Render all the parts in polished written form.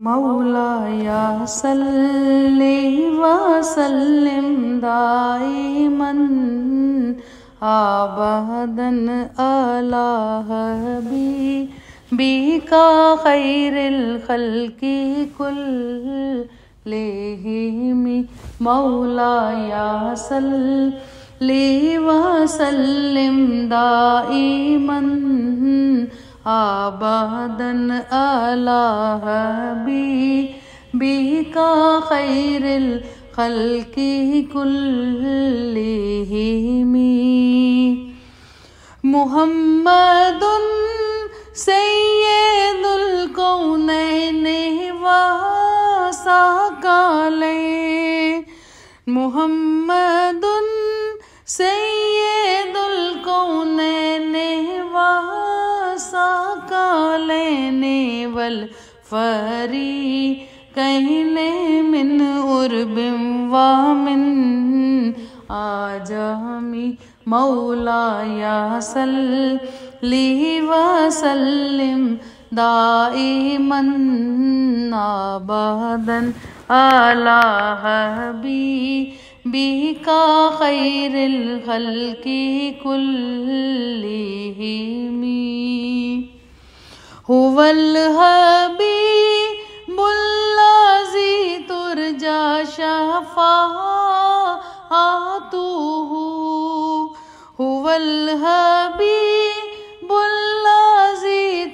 मौलाया सल्ली व सल्लिम दाइमन आबदन अला हबीबिका खैरिल खल्की कुल्लिहिम। मौलाया सल्ली व सल्लिम दाइमन आबदन अला हबीबिका खैरिल खल्की कुल्लिहिम। मुहम्मदुन सय्यदुल कौनैन व साक़लैन। मुहम्मदुन सय्यदुल कौनैन व साक़लैन वल फ़रीक़ैन मिन उर्बिम व मिन आजमी। मौलाया सल्ली व सल्लिम दाइमन आबदन अला हबीबिका खैरिल खल्की कुल्लिहिम। हुवल हबीबुल्लज़ी तुरजा शफ़ाअतुहु। हुवल हबीबुल्लज़ी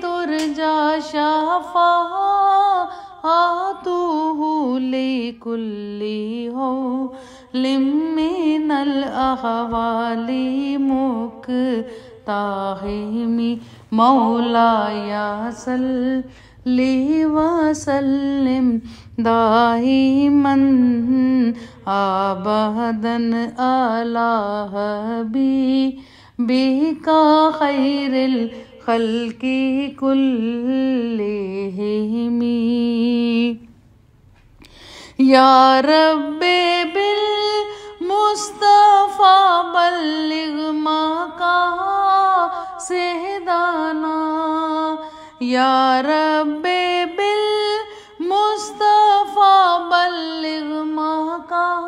तुरजा शफ़ाअतुहु लिकुल्ली हौलिम मिनल अहवाली मुक़ताहिम। मौलाया सल्ली व सल्लिम दाइमन आबदन अला हबीबिका खैरिल खल्की कुल्लिहिम। या रब्बे बिल मुस्तफ़ा बल्लिग मक़ासिदना। या रब्बे बिल मुस्तफ़ा बल्लिग मक़ासिदना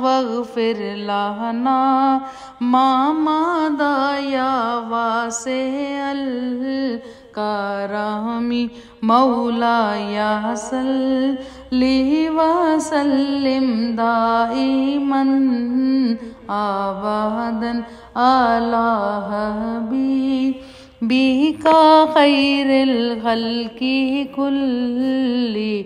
वग़फ़िर लना मा मदा या वासिअल करमी। मौलाया सल्ली व सल्लिम दाइमन आबदन अला हबीबिका खैरिल खल्की कुल्लिहिम।